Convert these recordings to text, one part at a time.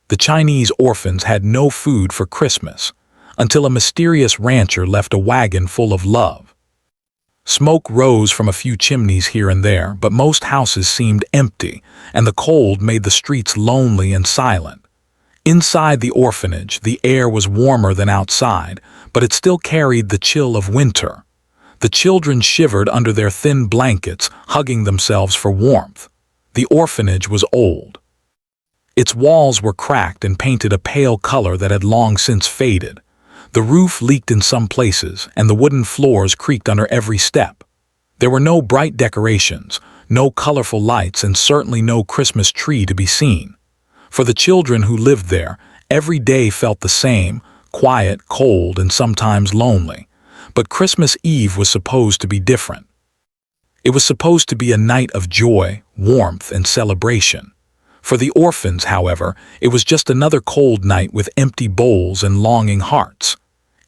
The Chinese orphans had no food for Christmas, until a mysterious rancher left a wagon full of love. Smoke rose from a few chimneys here and there, but most houses seemed empty, and the cold made the streets lonely and silent. Inside the orphanage, the air was warmer than outside, but it still carried the chill of winter. The children shivered under their thin blankets, hugging themselves for warmth. The orphanage was old. Its walls were cracked and painted a pale color that had long since faded. The roof leaked in some places, and the wooden floors creaked under every step. There were no bright decorations, no colorful lights, and certainly no Christmas tree to be seen. For the children who lived there, every day felt the same, quiet, cold, and sometimes lonely. But Christmas Eve was supposed to be different. It was supposed to be a night of joy, warmth, and celebration. For the orphans, however, it was just another cold night with empty bowls and longing hearts.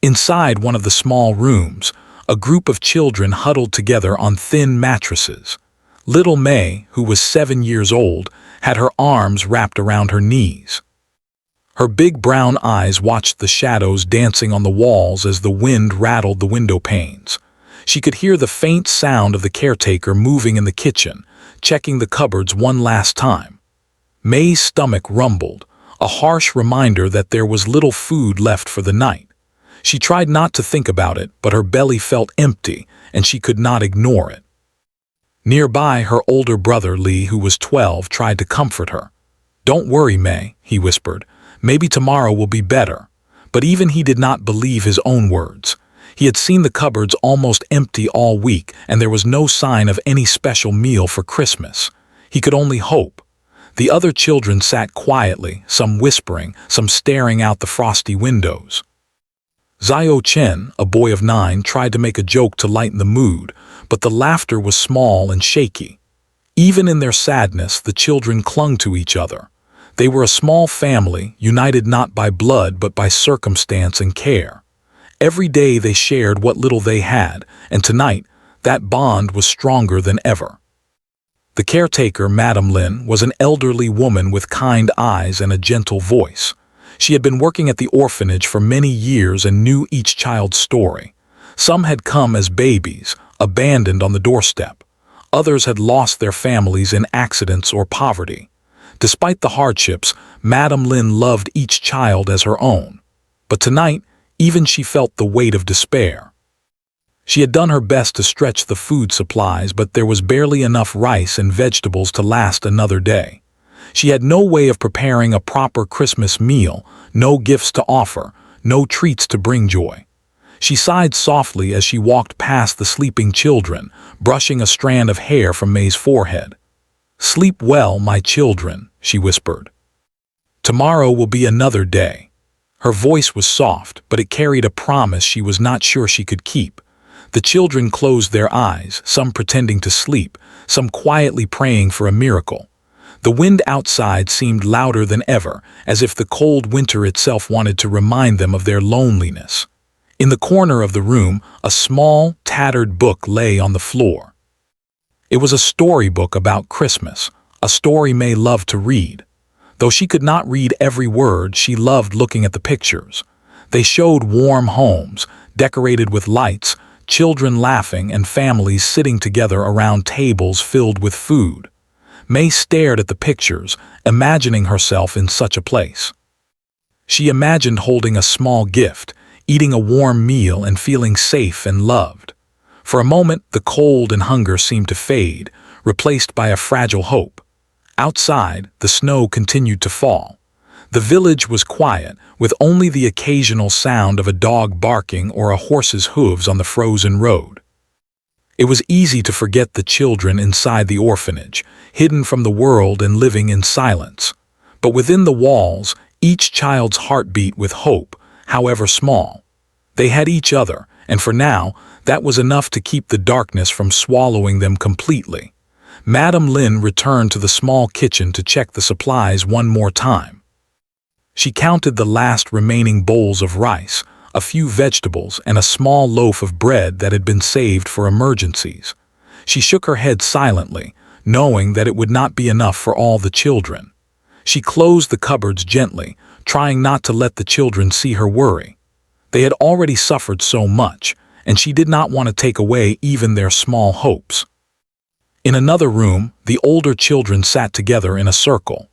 Inside one of the small rooms, a group of children huddled together on thin mattresses. Little May, who was 7 years old, had her arms wrapped around her knees. Her big brown eyes watched the shadows dancing on the walls as the wind rattled the window panes. She could hear the faint sound of the caretaker moving in the kitchen, checking the cupboards one last time. May's stomach rumbled, a harsh reminder that there was little food left for the night. She tried not to think about it, but her belly felt empty, and she could not ignore it. Nearby, her older brother Lee, who was 12, tried to comfort her. "Don't worry, May," he whispered. "Maybe tomorrow will be better." But even he did not believe his own words. He had seen the cupboards almost empty all week, and there was no sign of any special meal for Christmas. He could only hope. The other children sat quietly, some whispering, some staring out the frosty windows. Xiao Chen, a boy of 9, tried to make a joke to lighten the mood, but the laughter was small and shaky. Even in their sadness, the children clung to each other. They were a small family, united not by blood but by circumstance and care. Every day they shared what little they had, and tonight, that bond was stronger than ever. The caretaker, Madame Lin, was an elderly woman with kind eyes and a gentle voice. She had been working at the orphanage for many years and knew each child's story. Some had come as babies, abandoned on the doorstep. Others had lost their families in accidents or poverty. Despite the hardships, Madame Lin loved each child as her own. But tonight, even she felt the weight of despair. She had done her best to stretch the food supplies, but there was barely enough rice and vegetables to last another day. She had no way of preparing a proper Christmas meal, no gifts to offer, no treats to bring joy. She sighed softly as she walked past the sleeping children, brushing a strand of hair from May's forehead. "Sleep well, my children," she whispered. "Tomorrow will be another day." Her voice was soft, but it carried a promise she was not sure she could keep. The children closed their eyes, some pretending to sleep, some quietly praying for a miracle. The wind outside seemed louder than ever, as if the cold winter itself wanted to remind them of their loneliness. In the corner of the room, a small, tattered book lay on the floor. It was a storybook about Christmas, a story May loved to read. Though she could not read every word, she loved looking at the pictures. They showed warm homes, decorated with lights, children laughing, and families sitting together around tables filled with food. May stared at the pictures, imagining herself in such a place. She imagined holding a small gift, eating a warm meal, and feeling safe and loved. For a moment, the cold and hunger seemed to fade, replaced by a fragile hope. Outside, the snow continued to fall. The village was quiet, with only the occasional sound of a dog barking or a horse's hooves on the frozen road. It was easy to forget the children inside the orphanage, hidden from the world and living in silence. But within the walls, each child's heart beat with hope, however small. They had each other, and for now, that was enough to keep the darkness from swallowing them completely. Madame Lin returned to the small kitchen to check the supplies one more time. She counted the last remaining bowls of rice, a few vegetables, and a small loaf of bread that had been saved for emergencies. She shook her head silently, knowing that it would not be enough for all the children. She closed the cupboards gently, trying not to let the children see her worry. They had already suffered so much, and she did not want to take away even their small hopes. In another room, the older children sat together in a circle.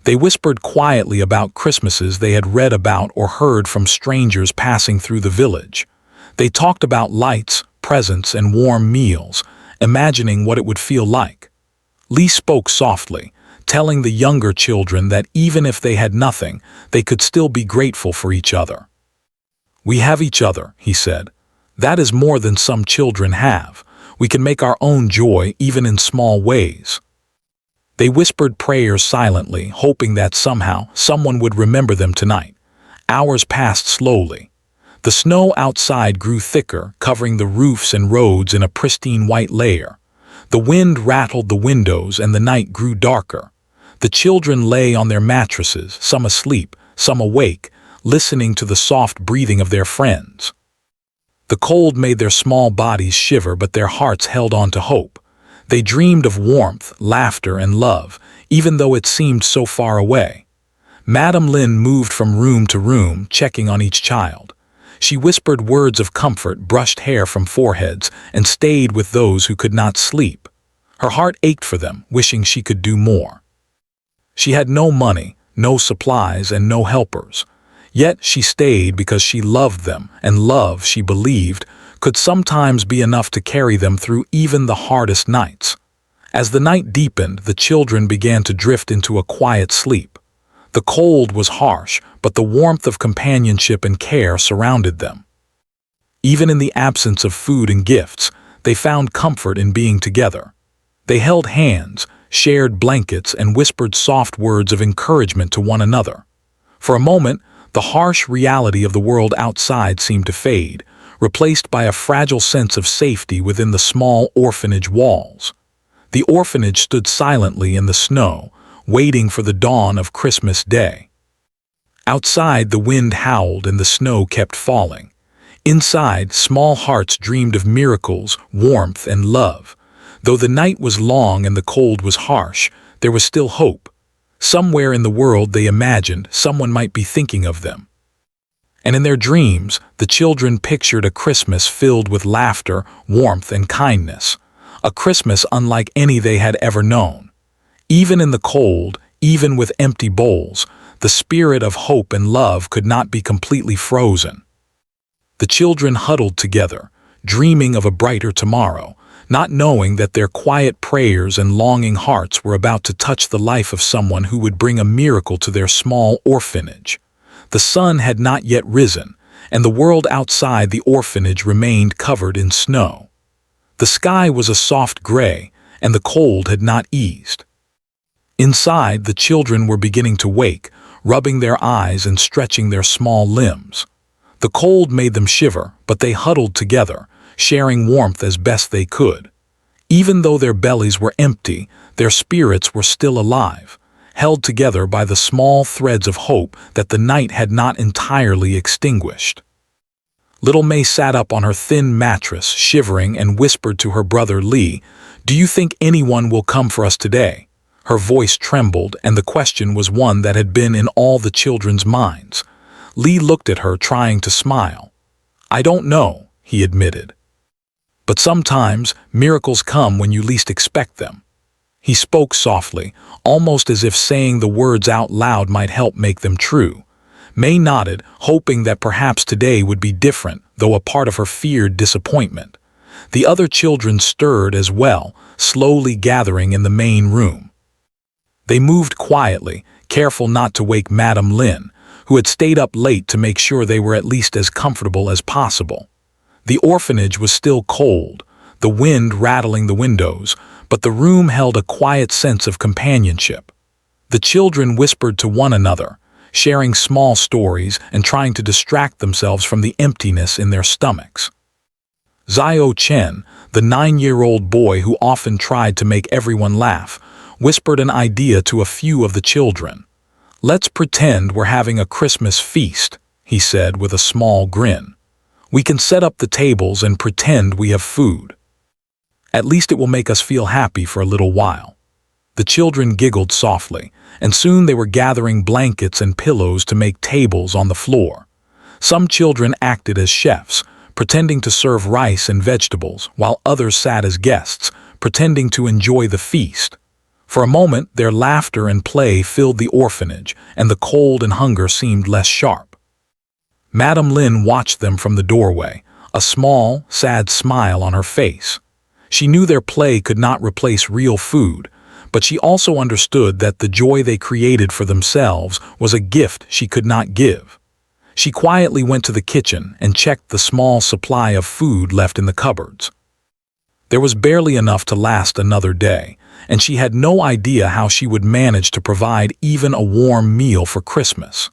They whispered quietly about Christmases they had read about or heard from strangers passing through the village. They talked about lights, presents, and warm meals, imagining what it would feel like. Lee spoke softly, telling the younger children that even if they had nothing, they could still be grateful for each other. "We have each other," he said. "That is more than some children have. We can make our own joy even in small ways." They whispered prayers silently, hoping that somehow someone would remember them tonight. Hours passed slowly. The snow outside grew thicker, covering the roofs and roads in a pristine white layer. The wind rattled the windows and the night grew darker. The children lay on their mattresses, some asleep, some awake, listening to the soft breathing of their friends. The cold made their small bodies shiver, but their hearts held on to hope. They dreamed of warmth, laughter, and love, even though it seemed so far away. Madame Lin moved from room to room, checking on each child. She whispered words of comfort, brushed hair from foreheads, and stayed with those who could not sleep. Her heart ached for them, wishing she could do more. She had no money, no supplies, and no helpers. Yet she stayed because she loved them, and love, she believed, could sometimes be enough to carry them through even the hardest nights. As the night deepened, the children began to drift into a quiet sleep. The cold was harsh, but the warmth of companionship and care surrounded them. Even in the absence of food and gifts, they found comfort in being together. They held hands, shared blankets, and whispered soft words of encouragement to one another. For a moment, the harsh reality of the world outside seemed to fade, replaced by a fragile sense of safety within the small orphanage walls. The orphanage stood silently in the snow, waiting for the dawn of Christmas Day. Outside, the wind howled and the snow kept falling. Inside, small hearts dreamed of miracles, warmth, and love. Though the night was long and the cold was harsh, there was still hope. Somewhere in the world, they imagined, someone might be thinking of them. And in their dreams, the children pictured a Christmas filled with laughter, warmth, and kindness. A Christmas unlike any they had ever known. Even in the cold, even with empty bowls, the spirit of hope and love could not be completely frozen. The children huddled together, dreaming of a brighter tomorrow, not knowing that their quiet prayers and longing hearts were about to touch the life of someone who would bring a miracle to their small orphanage. The sun had not yet risen, and the world outside the orphanage remained covered in snow. The sky was a soft gray, and the cold had not eased. Inside, the children were beginning to wake, rubbing their eyes and stretching their small limbs. The cold made them shiver, but they huddled together, sharing warmth as best they could. Even though their bellies were empty, their spirits were still alive, held together by the small threads of hope that the night had not entirely extinguished. Little May sat up on her thin mattress, shivering, and whispered to her brother Lee, "Do you think anyone will come for us today?" Her voice trembled, and the question was one that had been in all the children's minds. Lee looked at her, trying to smile. "I don't know," he admitted. "But sometimes miracles come when you least expect them." He spoke softly, almost as if saying the words out loud might help make them true. May nodded, hoping that perhaps today would be different, though a part of her feared disappointment. The other children stirred as well, slowly gathering in the main room. They moved quietly, careful not to wake Madame Lin, who had stayed up late to make sure they were at least as comfortable as possible. The orphanage was still cold, the wind rattling the windows, but the room held a quiet sense of companionship. The children whispered to one another, sharing small stories and trying to distract themselves from the emptiness in their stomachs. Zio Chen, the 9-year-old boy who often tried to make everyone laugh, whispered an idea to a few of the children. "Let's pretend we're having a Christmas feast," he said with a small grin. "We can set up the tables and pretend we have food. At least it will make us feel happy for a little while." The children giggled softly, and soon they were gathering blankets and pillows to make tables on the floor. Some children acted as chefs, pretending to serve rice and vegetables, while others sat as guests, pretending to enjoy the feast. For a moment, their laughter and play filled the orphanage, and the cold and hunger seemed less sharp. Madame Lin watched them from the doorway, a small, sad smile on her face. She knew their play could not replace real food, but she also understood that the joy they created for themselves was a gift she could not give. She quietly went to the kitchen and checked the small supply of food left in the cupboards. There was barely enough to last another day, and she had no idea how she would manage to provide even a warm meal for Christmas.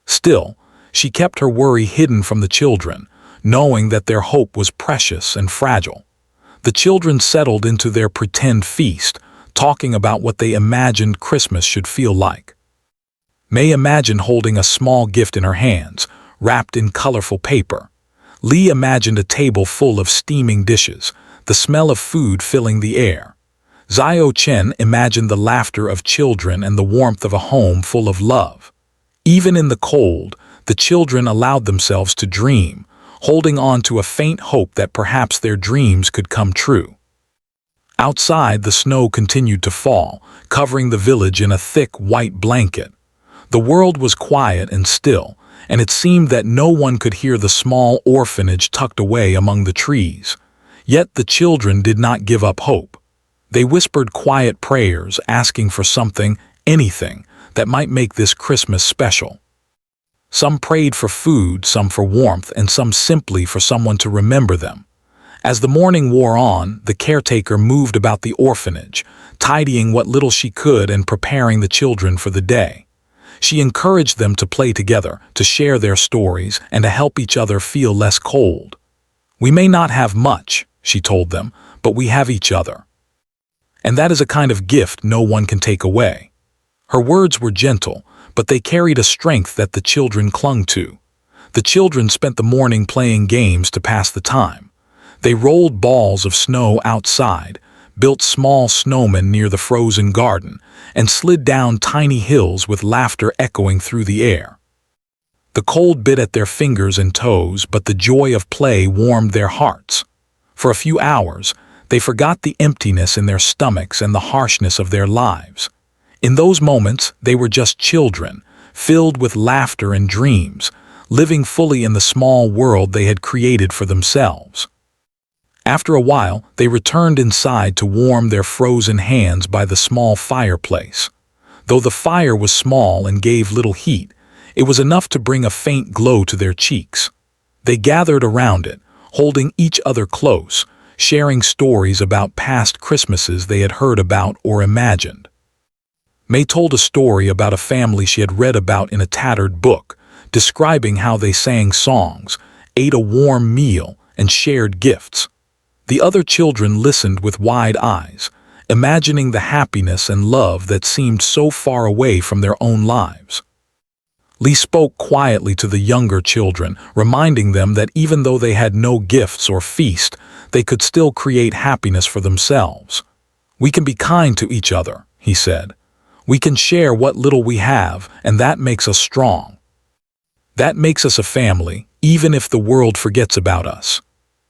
Still, she kept her worry hidden from the children, knowing that their hope was precious and fragile. The children settled into their pretend feast, talking about what they imagined Christmas should feel like. May imagined holding a small gift in her hands, wrapped in colorful paper. Lee imagined a table full of steaming dishes, the smell of food filling the air. Zio Chen imagined the laughter of children and the warmth of a home full of love. Even in the cold, the children allowed themselves to dream, holding on to a faint hope that perhaps their dreams could come true. Outside, the snow continued to fall, covering the village in a thick white blanket. The world was quiet and still, and it seemed that no one could hear the small orphanage tucked away among the trees. Yet the children did not give up hope. They whispered quiet prayers, asking for something, anything, that might make this Christmas special. Some prayed for food, some for warmth, and some simply for someone to remember them. As the morning wore on, the caretaker moved about the orphanage, tidying what little she could and preparing the children for the day. She encouraged them to play together, to share their stories, and to help each other feel less cold. "We may not have much," she told them, "but we have each other. And that is a kind of gift no one can take away." Her words were gentle, but they carried a strength that the children clung to. The children spent the morning playing games to pass the time. They rolled balls of snow outside, built small snowmen near the frozen garden, and slid down tiny hills with laughter echoing through the air. The cold bit at their fingers and toes, but the joy of play warmed their hearts. For a few hours, they forgot the emptiness in their stomachs and the harshness of their lives. In those moments, they were just children, filled with laughter and dreams, living fully in the small world they had created for themselves. After a while, they returned inside to warm their frozen hands by the small fireplace. Though the fire was small and gave little heat, it was enough to bring a faint glow to their cheeks. They gathered around it, holding each other close, sharing stories about past Christmases they had heard about or imagined. May told a story about a family she had read about in a tattered book, describing how they sang songs, ate a warm meal, and shared gifts. The other children listened with wide eyes, imagining the happiness and love that seemed so far away from their own lives. Lee spoke quietly to the younger children, reminding them that even though they had no gifts or feast, they could still create happiness for themselves. "We can be kind to each other," he said. "We can share what little we have, and that makes us strong. That makes us a family, even if the world forgets about us."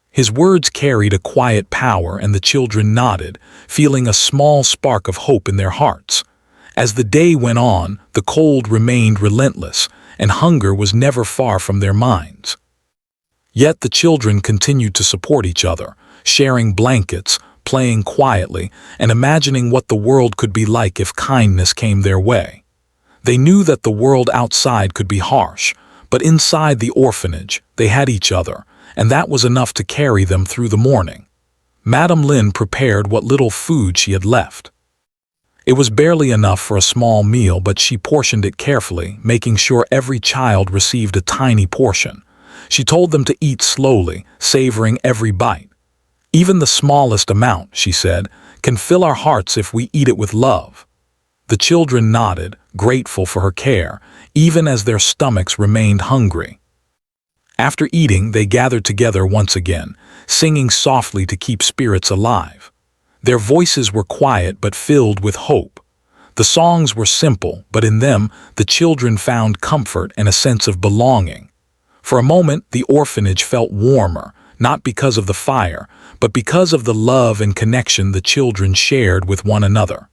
His words carried a quiet power, and the children nodded, feeling a small spark of hope in their hearts. As the day went on, the cold remained relentless, and hunger was never far from their minds. Yet the children continued to support each other, sharing blankets, playing quietly, and imagining what the world could be like if kindness came their way. They knew that the world outside could be harsh, but inside the orphanage, they had each other, and that was enough to carry them through the morning. Madame Lin prepared what little food she had left. It was barely enough for a small meal, but she portioned it carefully, making sure every child received a tiny portion. She told them to eat slowly, savoring every bite. "Even the smallest amount," she said, "can fill our hearts if we eat it with love." The children nodded, grateful for her care, even as their stomachs remained hungry. After eating, they gathered together once again, singing softly to keep spirits alive. Their voices were quiet but filled with hope. The songs were simple, but in them, the children found comfort and a sense of belonging. For a moment, the orphanage felt warmer, not because of the fire, but because of the love and connection the children shared with one another.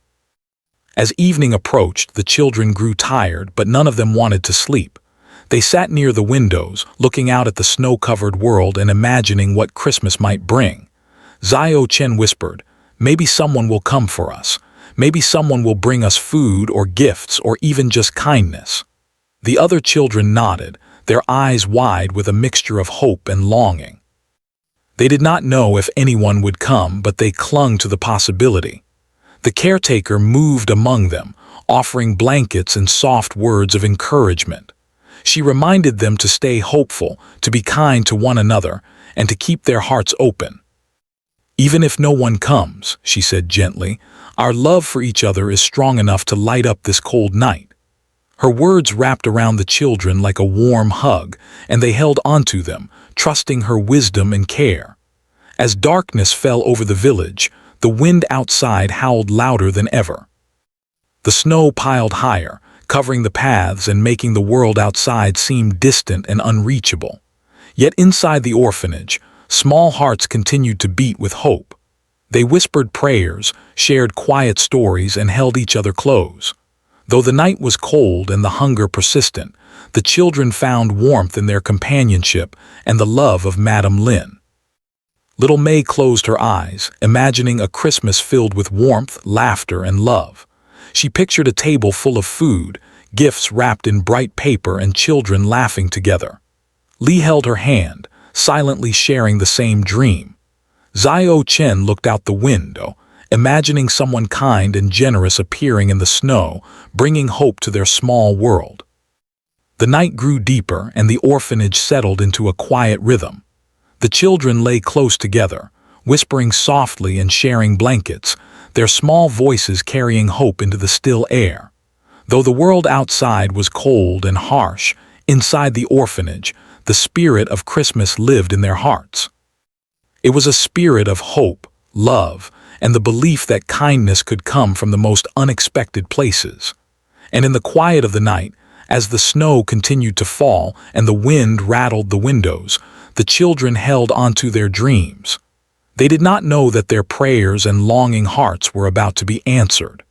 As evening approached, the children grew tired, but none of them wanted to sleep. They sat near the windows, looking out at the snow-covered world and imagining what Christmas might bring. Zio Chen whispered, "Maybe someone will come for us. Maybe someone will bring us food or gifts or even just kindness." The other children nodded, their eyes wide with a mixture of hope and longing. They did not know if anyone would come, but they clung to the possibility. The caretaker moved among them, offering blankets and soft words of encouragement. She reminded them to stay hopeful, to be kind to one another, and to keep their hearts open. "Even if no one comes," she said gently, "our love for each other is strong enough to light up this cold night." Her words wrapped around the children like a warm hug, and they held onto them, trusting her wisdom and care. As darkness fell over the village, the wind outside howled louder than ever. The snow piled higher, covering the paths and making the world outside seem distant and unreachable. Yet inside the orphanage, small hearts continued to beat with hope. They whispered prayers, shared quiet stories, and held each other close. Though the night was cold and the hunger persistent, the children found warmth in their companionship and the love of Madame Lin. Little May closed her eyes, imagining a Christmas filled with warmth, laughter, and love. She pictured a table full of food, gifts wrapped in bright paper, and children laughing together. Li held her hand, silently sharing the same dream. Zio Chen looked out the window, imagining someone kind and generous appearing in the snow, bringing hope to their small world. The night grew deeper, and the orphanage settled into a quiet rhythm. The children lay close together, whispering softly and sharing blankets, their small voices carrying hope into the still air. Though the world outside was cold and harsh, inside the orphanage, the spirit of Christmas lived in their hearts. It was a spirit of hope, love, and the belief that kindness could come from the most unexpected places. And in the quiet of the night, as the snow continued to fall and the wind rattled the windows, the children held onto their dreams. They did not know that their prayers and longing hearts were about to be answered.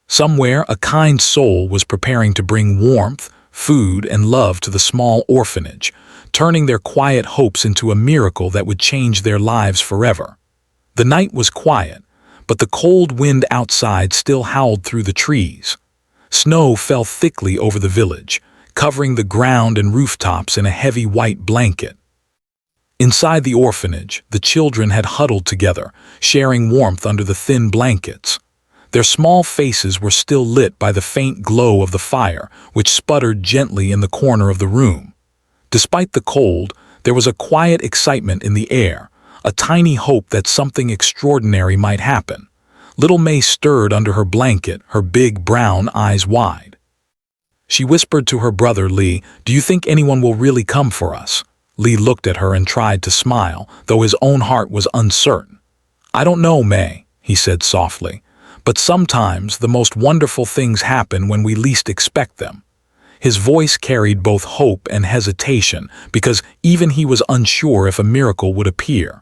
Somewhere, a kind soul was preparing to bring warmth, food, and love to the small orphanage, turning their quiet hopes into a miracle that would change their lives forever. The night was quiet, but the cold wind outside still howled through the trees. Snow fell thickly over the village, covering the ground and rooftops in a heavy white blanket. Inside the orphanage, the children had huddled together, sharing warmth under the thin blankets. Their small faces were still lit by the faint glow of the fire, which sputtered gently in the corner of the room. Despite the cold, there was a quiet excitement in the air, a tiny hope that something extraordinary might happen. Little May stirred under her blanket, her big brown eyes wide. She whispered to her brother Li, "Do you think anyone will really come for us?" Li looked at her and tried to smile, though his own heart was uncertain. "I don't know, May," he said softly, "but sometimes the most wonderful things happen when we least expect them." His voice carried both hope and hesitation, because even he was unsure if a miracle would appear.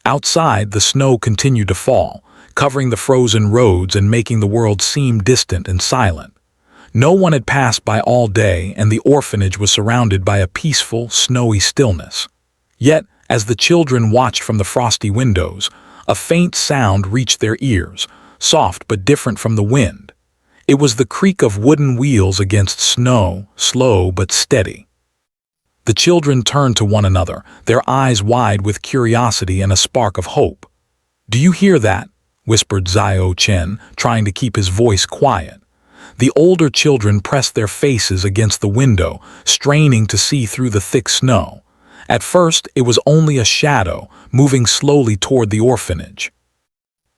Outside, the snow continued to fall, covering the frozen roads and making the world seem distant and silent. No one had passed by all day, and the orphanage was surrounded by a peaceful, snowy stillness. Yet, as the children watched from the frosty windows, a faint sound reached their ears, soft but different from the wind. It was the creak of wooden wheels against snow, slow but steady. The children turned to one another, their eyes wide with curiosity and a spark of hope. "Do you hear that?" whispered Zio Chen, trying to keep his voice quiet. The older children pressed their faces against the window, straining to see through the thick snow. At first, it was only a shadow, moving slowly toward the orphanage.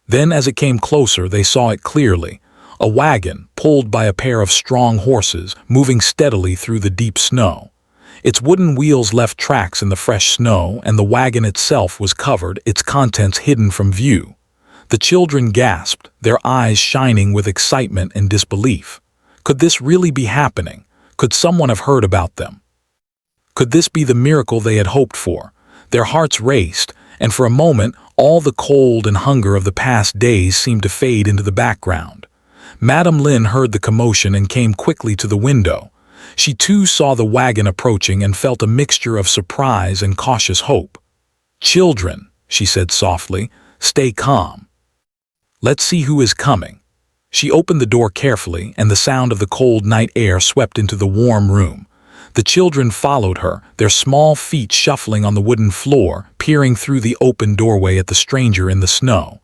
Then, as it came closer, they saw it clearly. A wagon, pulled by a pair of strong horses, moving steadily through the deep snow. Its wooden wheels left tracks in the fresh snow, and the wagon itself was covered, its contents hidden from view. The children gasped, their eyes shining with excitement and disbelief. Could this really be happening? Could someone have heard about them? Could this be the miracle they had hoped for? Their hearts raced, and for a moment, all the cold and hunger of the past days seemed to fade into the background. Madame Lin heard the commotion and came quickly to the window. She too saw the wagon approaching and felt a mixture of surprise and cautious hope. "Children," she said softly, "stay calm. Let's see who is coming." She opened the door carefully, and the sound of the cold night air swept into the warm room. The children followed her, their small feet shuffling on the wooden floor, peering through the open doorway at the stranger in the snow.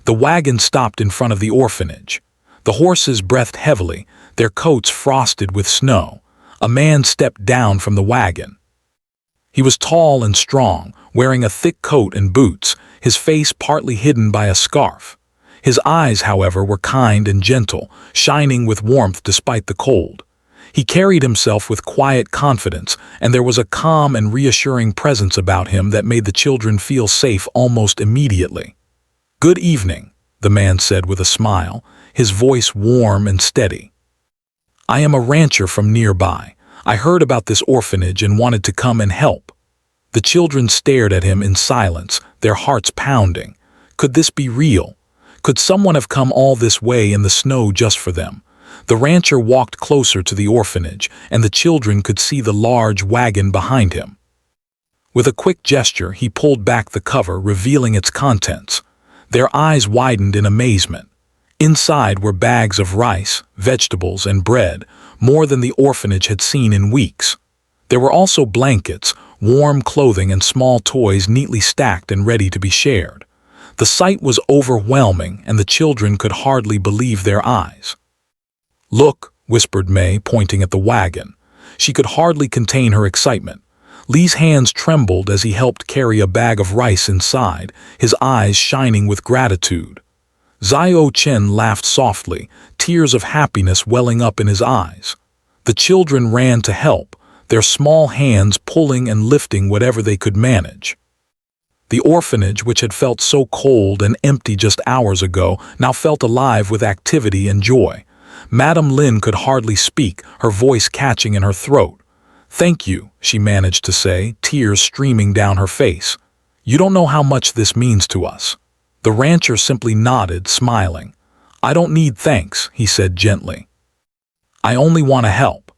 The wagon stopped in front of the orphanage. The horses breathed heavily, their coats frosted with snow. A man stepped down from the wagon. He was tall and strong, wearing a thick coat and boots, his face partly hidden by a scarf. His eyes, however, were kind and gentle, shining with warmth despite the cold. He carried himself with quiet confidence, and there was a calm and reassuring presence about him that made the children feel safe almost immediately. "Good evening," the man said with a smile, his voice warm and steady. "I am a rancher from nearby. I heard about this orphanage and wanted to come and help." The children stared at him in silence, their hearts pounding. Could this be real? Could someone have come all this way in the snow just for them? The rancher walked closer to the orphanage, and the children could see the large wagon behind him. With a quick gesture, he pulled back the cover, revealing its contents. Their eyes widened in amazement. Inside were bags of rice, vegetables, and bread, more than the orphanage had seen in weeks. There were also blankets, warm clothing, and small toys neatly stacked and ready to be shared. The sight was overwhelming, and the children could hardly believe their eyes. "Look," whispered May, pointing at the wagon. She could hardly contain her excitement. Lee's hands trembled as he helped carry a bag of rice inside, his eyes shining with gratitude. Xiao Chen laughed softly, tears of happiness welling up in his eyes. The children ran to help, their small hands pulling and lifting whatever they could manage. The orphanage, which had felt so cold and empty just hours ago, now felt alive with activity and joy. Madame Lin could hardly speak, her voice catching in her throat. "Thank you," she managed to say, tears streaming down her face. "You don't know how much this means to us." The rancher simply nodded, smiling. "I don't need thanks," he said gently. "I only want to help."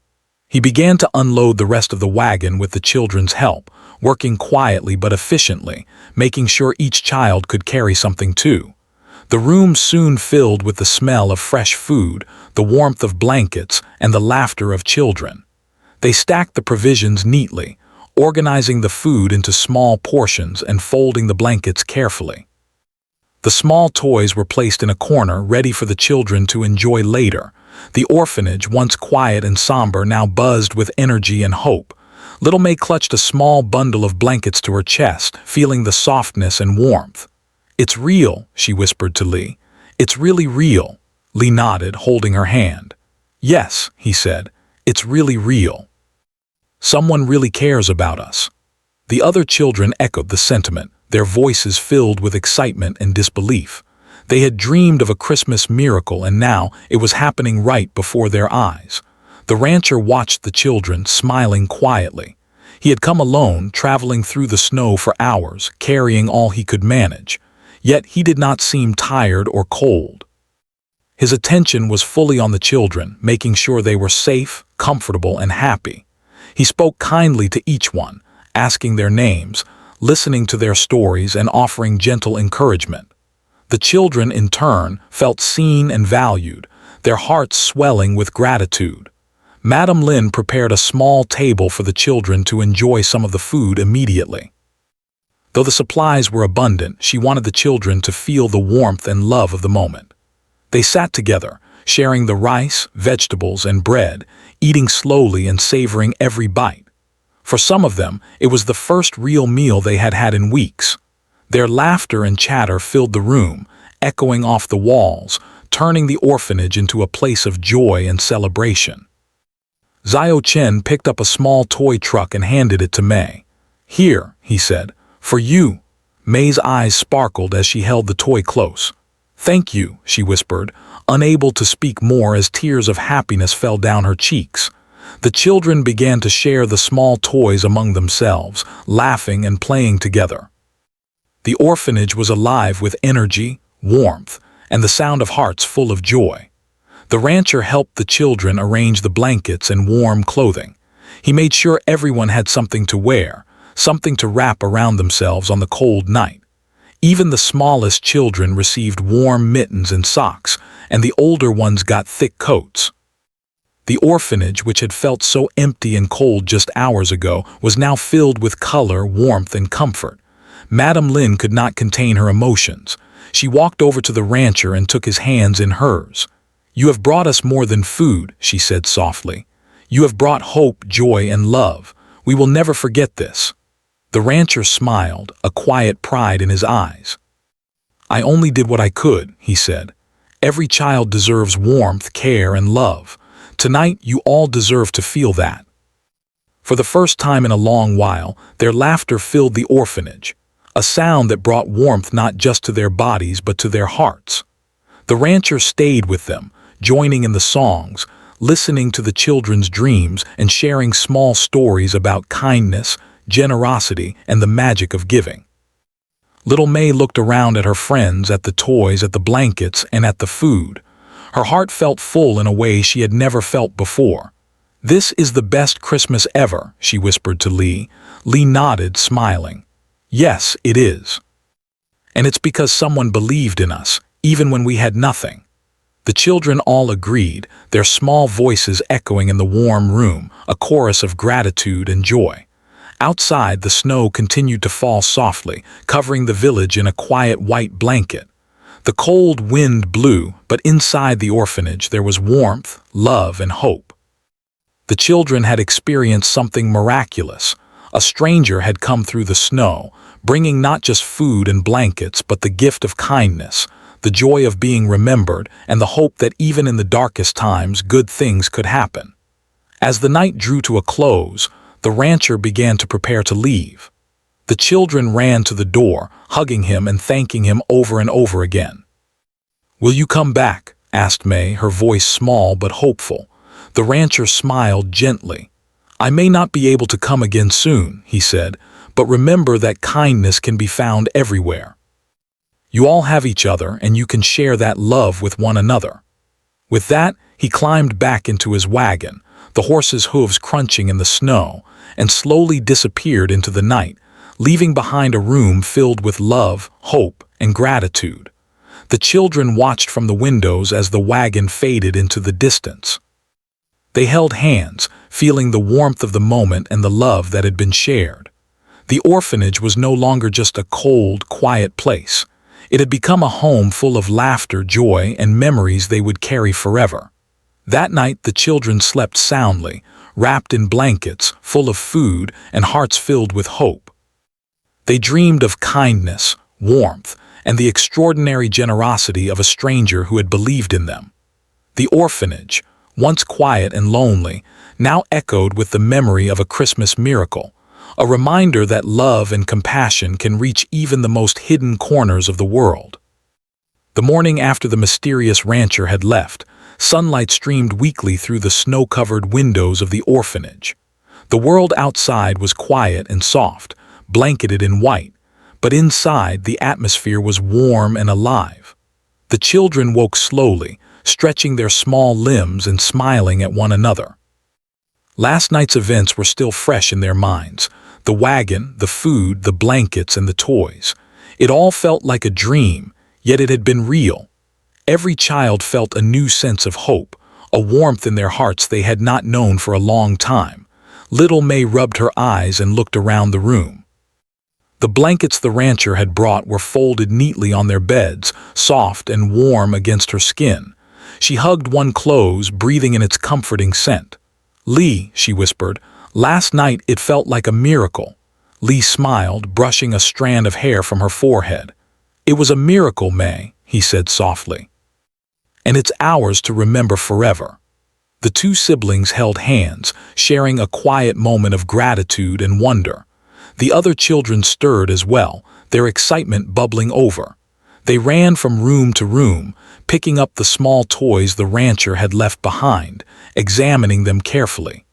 He began to unload the rest of the wagon with the children's help, working quietly but efficiently, making sure each child could carry something too. The room soon filled with the smell of fresh food, the warmth of blankets, and the laughter of children. They stacked the provisions neatly, organizing the food into small portions and folding the blankets carefully. The small toys were placed in a corner, ready for the children to enjoy later. The orphanage, once quiet and somber, now buzzed with energy and hope. Little May clutched a small bundle of blankets to her chest, feeling the softness and warmth. "It's real," she whispered to Lee. "It's really real." Lee nodded, holding her hand. "Yes," he said, "it's really real. Someone really cares about us." The other children echoed the sentiment, their voices filled with excitement and disbelief. They had dreamed of a Christmas miracle, and now it was happening right before their eyes. The rancher watched the children, smiling quietly. He had come alone, traveling through the snow for hours, carrying all he could manage. Yet he did not seem tired or cold. His attention was fully on the children, making sure they were safe, comfortable, and happy. He spoke kindly to each one, asking their names, listening to their stories, and offering gentle encouragement. The children, in turn, felt seen and valued, their hearts swelling with gratitude. Madame Lin prepared a small table for the children to enjoy some of the food immediately. Though the supplies were abundant, she wanted the children to feel the warmth and love of the moment. They sat together, sharing the rice, vegetables, and bread, eating slowly and savoring every bite. For some of them, it was the first real meal they had had in weeks. Their laughter and chatter filled the room, echoing off the walls, turning the orphanage into a place of joy and celebration. Xiao Chen picked up a small toy truck and handed it to May. "Here," he said, "for you." May's eyes sparkled as she held the toy close. "Thank you," she whispered, unable to speak more as tears of happiness fell down her cheeks. The children began to share the small toys among themselves, laughing and playing together. The orphanage was alive with energy, warmth, and the sound of hearts full of joy. The rancher helped the children arrange the blankets and warm clothing. He made sure everyone had something to wear, something to wrap around themselves on the cold night. Even the smallest children received warm mittens and socks, and the older ones got thick coats. The orphanage, which had felt so empty and cold just hours ago, was now filled with color, warmth, and comfort. Madame Lin could not contain her emotions. She walked over to the rancher and took his hands in hers. "You have brought us more than food," she said softly. "You have brought hope, joy, and love. We will never forget this." The rancher smiled, a quiet pride in his eyes. "I only did what I could," he said. "Every child deserves warmth, care, and love. Tonight, you all deserve to feel that." For the first time in a long while, their laughter filled the orphanage, a sound that brought warmth not just to their bodies but to their hearts. The rancher stayed with them, joining in the songs, listening to the children's dreams and sharing small stories about kindness, generosity, and the magic of giving. Little May looked around at her friends, at the toys, at the blankets, and at the food. Her heart felt full in a way she had never felt before. "This is the best Christmas ever," she whispered to Lee. Lee nodded, smiling. "Yes, it is. And it's because someone believed in us, even when we had nothing." The children all agreed, their small voices echoing in the warm room, a chorus of gratitude and joy. Outside, the snow continued to fall softly, covering the village in a quiet white blanket. The cold wind blew, but inside the orphanage there was warmth, love, and hope. The children had experienced something miraculous. A stranger had come through the snow, bringing not just food and blankets, but the gift of kindness, the joy of being remembered, and the hope that even in the darkest times good things could happen. As the night drew to a close, the rancher began to prepare to leave. The children ran to the door, hugging him and thanking him over and over again. "Will you come back?" asked May, her voice small but hopeful. The rancher smiled gently. "I may not be able to come again soon," he said, "but remember that kindness can be found everywhere. You all have each other, and you can share that love with one another." With that, he climbed back into his wagon, the horse's hooves crunching in the snow, and slowly disappeared into the night, leaving behind a room filled with love, hope, and gratitude. The children watched from the windows as the wagon faded into the distance. They held hands, feeling the warmth of the moment and the love that had been shared. The orphanage was no longer just a cold, quiet place. It had become a home full of laughter, joy, and memories they would carry forever. That night, the children slept soundly, wrapped in blankets, full of food, and hearts filled with hope. They dreamed of kindness, warmth, and the extraordinary generosity of a stranger who had believed in them. The orphanage, once quiet and lonely, now echoed with the memory of a Christmas miracle, a reminder that love and compassion can reach even the most hidden corners of the world. The morning after the mysterious rancher had left, sunlight streamed weakly through the snow-covered windows of the orphanage. The world outside was quiet and soft, blanketed in white, but inside the atmosphere was warm and alive. The children woke slowly, stretching their small limbs and smiling at one another. Last night's events were still fresh in their minds. The wagon, the food, the blankets, and the toys. It all felt like a dream, yet it had been real. Every child felt a new sense of hope, a warmth in their hearts they had not known for a long time. Little May rubbed her eyes and looked around the room. The blankets the rancher had brought were folded neatly on their beds, soft and warm against her skin. She hugged one close, breathing in its comforting scent. "Lee," she whispered, "last night it felt like a miracle." Lee smiled, brushing a strand of hair from her forehead. "It was a miracle, May," he said softly. "And it's ours to remember forever." The two siblings held hands, sharing a quiet moment of gratitude and wonder. The other children stirred as well, their excitement bubbling over. They ran from room to room, picking up the small toys the rancher had left behind, examining them carefully.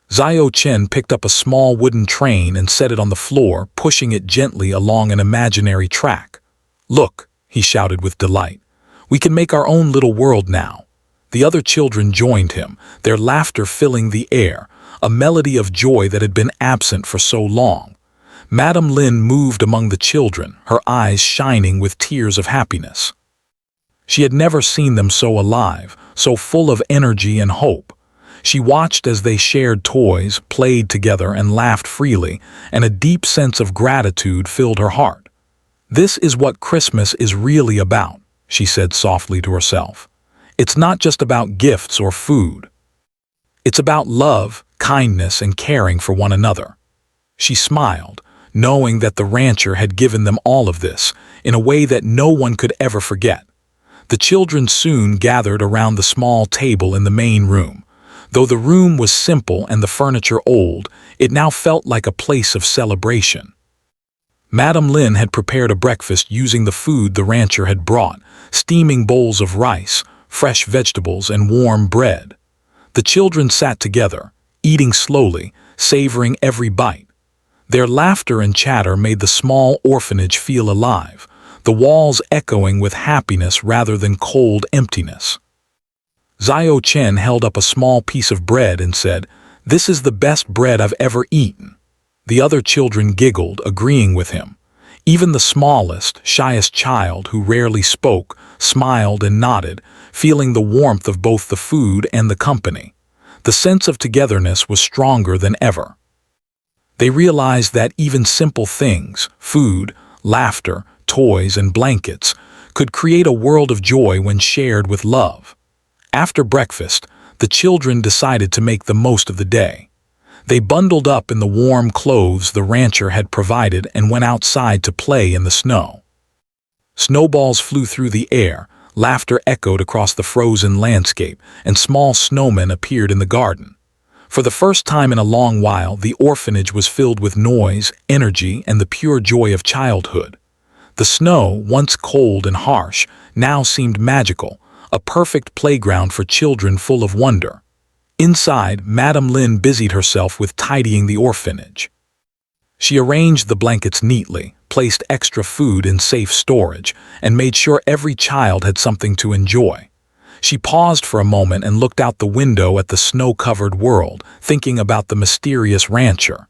Zhao Chen picked up a small wooden train and set it on the floor, pushing it gently along an imaginary track. "Look," he shouted with delight. "We can make our own little world now." The other children joined him, their laughter filling the air, a melody of joy that had been absent for so long. Madame Lin moved among the children, her eyes shining with tears of happiness. She had never seen them so alive, so full of energy and hope. She watched as they shared toys, played together, and laughed freely, and a deep sense of gratitude filled her heart. "This is what Christmas is really about," she said softly to herself. "It's not just about gifts or food. It's about love, kindness, and caring for one another." She smiled, knowing that the rancher had given them all of this, in a way that no one could ever forget. The children soon gathered around the small table in the main room. Though the room was simple and the furniture old, it now felt like a place of celebration. Madame Lin had prepared a breakfast using the food the rancher had brought, steaming bowls of rice, fresh vegetables, and warm bread. The children sat together, eating slowly, savoring every bite. Their laughter and chatter made the small orphanage feel alive, the walls echoing with happiness rather than cold emptiness. Zhao Chen held up a small piece of bread and said, "This is the best bread I've ever eaten." The other children giggled, agreeing with him. Even the smallest, shyest child, who rarely spoke, smiled and nodded, feeling the warmth of both the food and the company. The sense of togetherness was stronger than ever. They realized that even simple things, food, laughter, toys, and blankets, could create a world of joy when shared with love. After breakfast, the children decided to make the most of the day. They bundled up in the warm clothes the rancher had provided and went outside to play in the snow. Snowballs flew through the air, laughter echoed across the frozen landscape, and small snowmen appeared in the garden. For the first time in a long while, the orphanage was filled with noise, energy, and the pure joy of childhood. The snow, once cold and harsh, now seemed magical, a perfect playground for children full of wonder. Inside, Madame Lin busied herself with tidying the orphanage. She arranged the blankets neatly, placed extra food in safe storage, and made sure every child had something to enjoy. She paused for a moment and looked out the window at the snow-covered world, thinking about the mysterious rancher.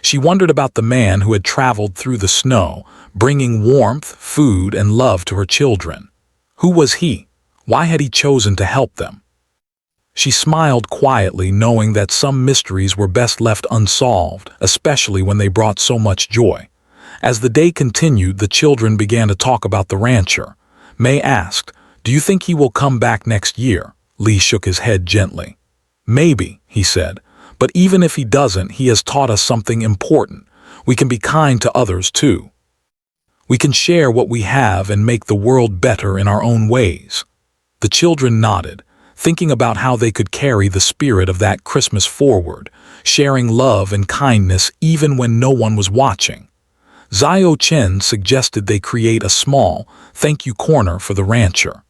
She wondered about the man who had traveled through the snow, bringing warmth, food, and love to her children. Who was he? Why had he chosen to help them? She smiled quietly, knowing that some mysteries were best left unsolved, especially when they brought so much joy. As the day continued, the children began to talk about the rancher. May asked, "Do you think he will come back next year?" Lee shook his head gently. "Maybe," he said, "but even if he doesn't, he has taught us something important. We can be kind to others too. We can share what we have and make the world better in our own ways." The children nodded, thinking about how they could carry the spirit of that Christmas forward, sharing love and kindness even when no one was watching. Zhao Chen suggested they create a small, thank you corner for the rancher.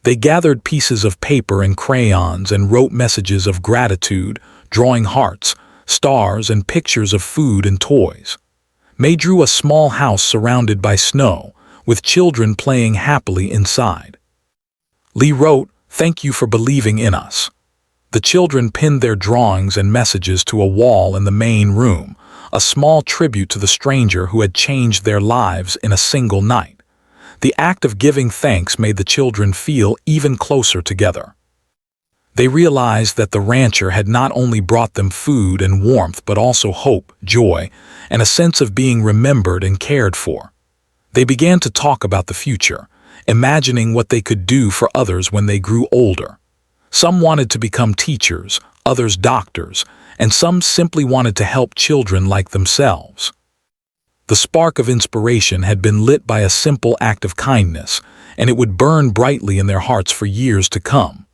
They gathered pieces of paper and crayons and wrote messages of gratitude, drawing hearts, stars, and pictures of food and toys. May drew a small house surrounded by snow, with children playing happily inside. Lee wrote, "Thank you for believing in us." The children pinned their drawings and messages to a wall in the main room, a small tribute to the stranger who had changed their lives in a single night. The act of giving thanks made the children feel even closer together. They realized that the rancher had not only brought them food and warmth but also hope, joy, and a sense of being remembered and cared for. They began to talk about the future, imagining what they could do for others when they grew older. Some wanted to become teachers, others doctors, and some simply wanted to help children like themselves. The spark of inspiration had been lit by a simple act of kindness, and it would burn brightly in their hearts for years to come.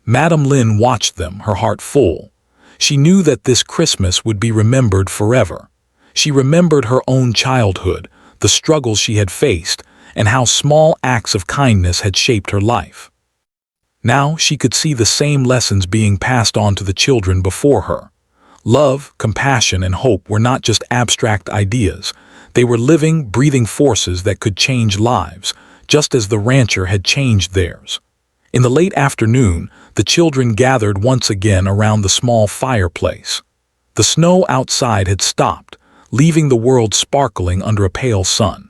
Madame Lin watched them, her heart full. She knew that this Christmas would be remembered forever. She remembered her own childhood, the struggles she had faced, and how small acts of kindness had shaped her life. Now she could see the same lessons being passed on to the children before her. Love, compassion, and hope were not just abstract ideas. They were living, breathing forces that could change lives, just as the rancher had changed theirs. In the late afternoon, the children gathered once again around the small fireplace. The snow outside had stopped, leaving the world sparkling under a pale sun.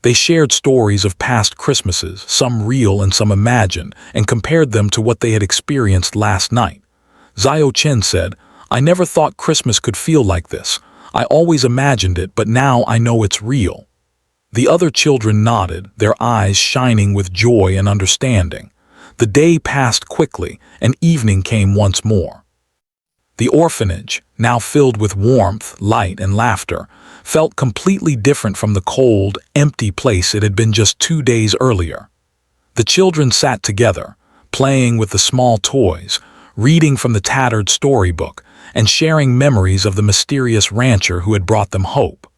They shared stories of past Christmases, some real and some imagined, and compared them to what they had experienced last night. Zio Chen said, "I never thought Christmas could feel like this. I always imagined it, but now I know it's real." The other children nodded, their eyes shining with joy and understanding. The day passed quickly, and evening came once more. The orphanage, now filled with warmth, light, and laughter, felt completely different from the cold, empty place it had been just 2 days earlier. The children sat together, playing with the small toys, reading from the tattered storybook, and sharing memories of the mysterious rancher who had brought them hope.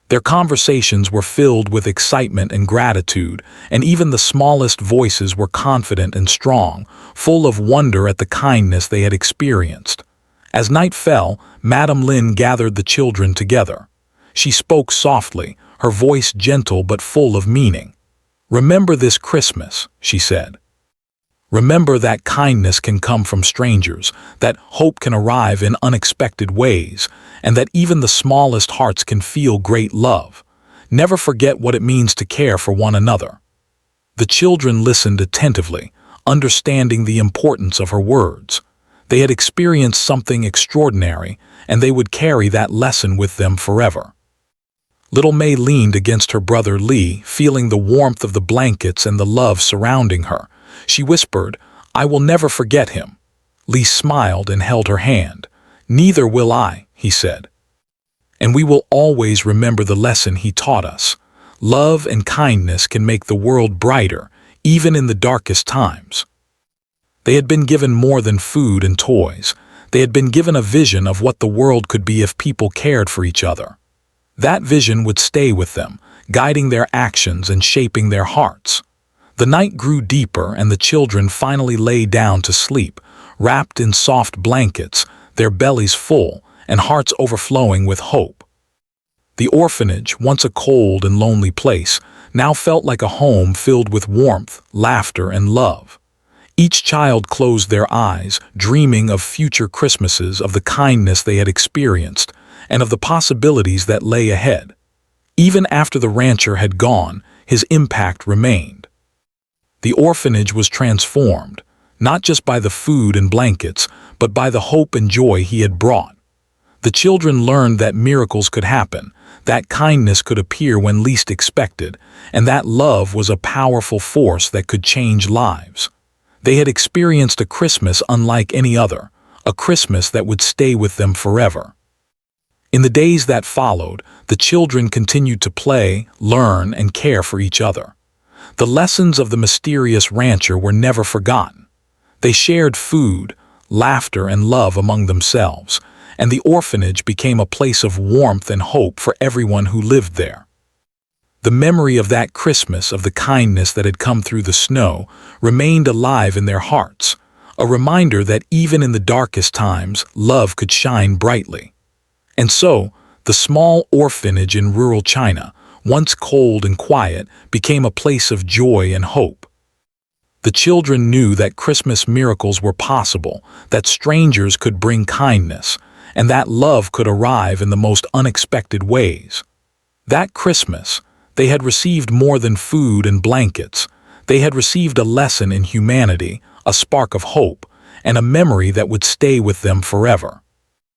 Their conversations were filled with excitement and gratitude, and even the smallest voices were confident and strong, full of wonder at the kindness they had experienced. As night fell, Madame Lin gathered the children together. She spoke softly, her voice gentle but full of meaning. "Remember this Christmas," she said. "Remember that kindness can come from strangers, that hope can arrive in unexpected ways, and that even the smallest hearts can feel great love. Never forget what it means to care for one another." The children listened attentively, understanding the importance of her words. They had experienced something extraordinary, and they would carry that lesson with them forever. Little May leaned against her brother Li, feeling the warmth of the blankets and the love surrounding her. She whispered, "I will never forget him." Li smiled and held her hand. "Neither will I," he said. "And we will always remember the lesson he taught us. Love and kindness can make the world brighter, even in the darkest times." They had been given more than food and toys. They had been given a vision of what the world could be if people cared for each other. That vision would stay with them, guiding their actions and shaping their hearts. The night grew deeper, and the children finally lay down to sleep, wrapped in soft blankets, their bellies full, and hearts overflowing with hope. The orphanage, once a cold and lonely place, now felt like a home filled with warmth, laughter, and love. Each child closed their eyes, dreaming of future Christmases, of the kindness they had experienced, and of the possibilities that lay ahead. Even after the rancher had gone, his impact remained. The orphanage was transformed, not just by the food and blankets, but by the hope and joy he had brought. The children learned that miracles could happen, that kindness could appear when least expected, and that love was a powerful force that could change lives. They had experienced a Christmas unlike any other, a Christmas that would stay with them forever. In the days that followed, the children continued to play, learn, and care for each other. The lessons of the mysterious rancher were never forgotten. They shared food, laughter, and love among themselves, and the orphanage became a place of warmth and hope for everyone who lived there. The memory of that Christmas, of the kindness that had come through the snow, remained alive in their hearts, a reminder that even in the darkest times, love could shine brightly. And so, the small orphanage in rural China, once cold and quiet, became a place of joy and hope. The children knew that Christmas miracles were possible, that strangers could bring kindness, and that love could arrive in the most unexpected ways. That Christmas, they had received more than food and blankets. They had received a lesson in humanity, a spark of hope, and a memory that would stay with them forever.